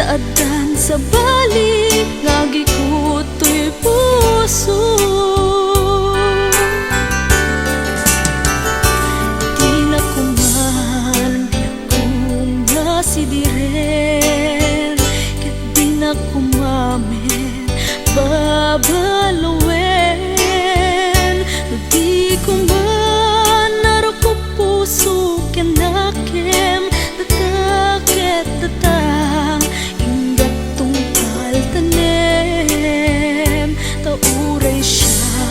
adan sa balik lagi ko to'y puso. Di na kuman kung nasidiren, ket di na kumamen babaluen. No di kuman naro ko puso kenakem dataket datang ingat tungkal tanem. Tauray siya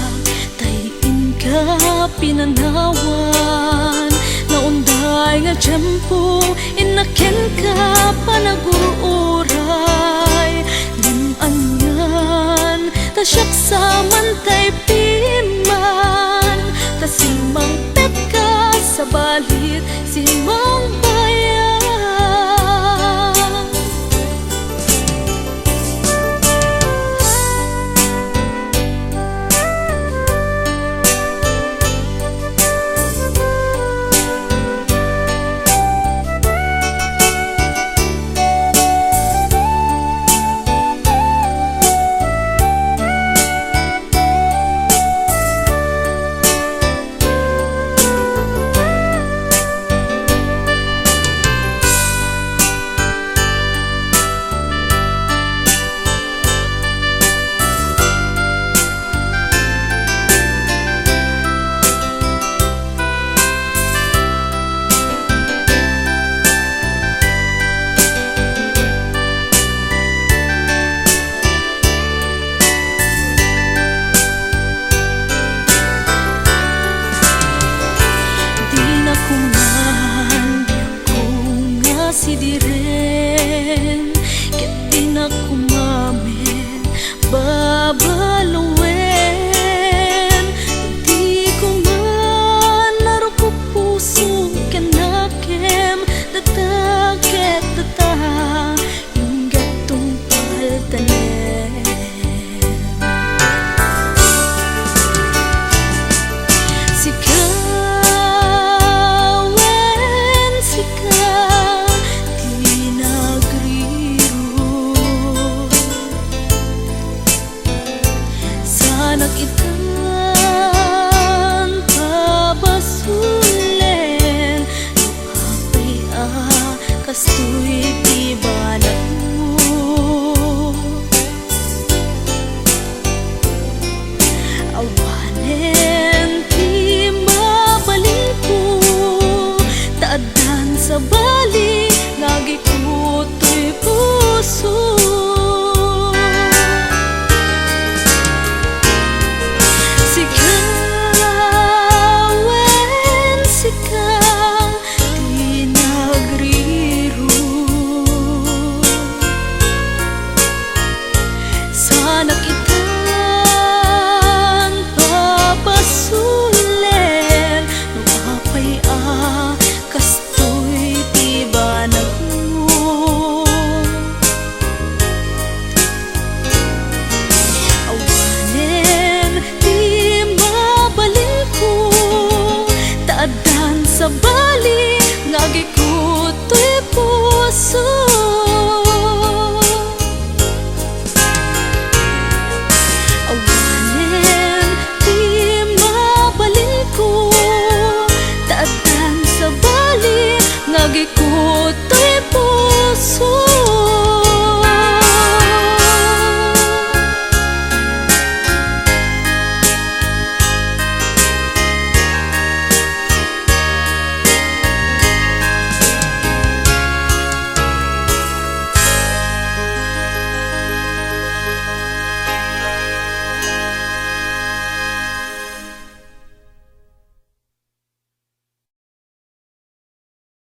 tayin ka pinanawan, naunday nga tiyempo inaken ka panaguuray. Limanyan tasyak sa mantay piman, tasimang pet ka sa balit simang bayan. Sidiren, ket di na kumain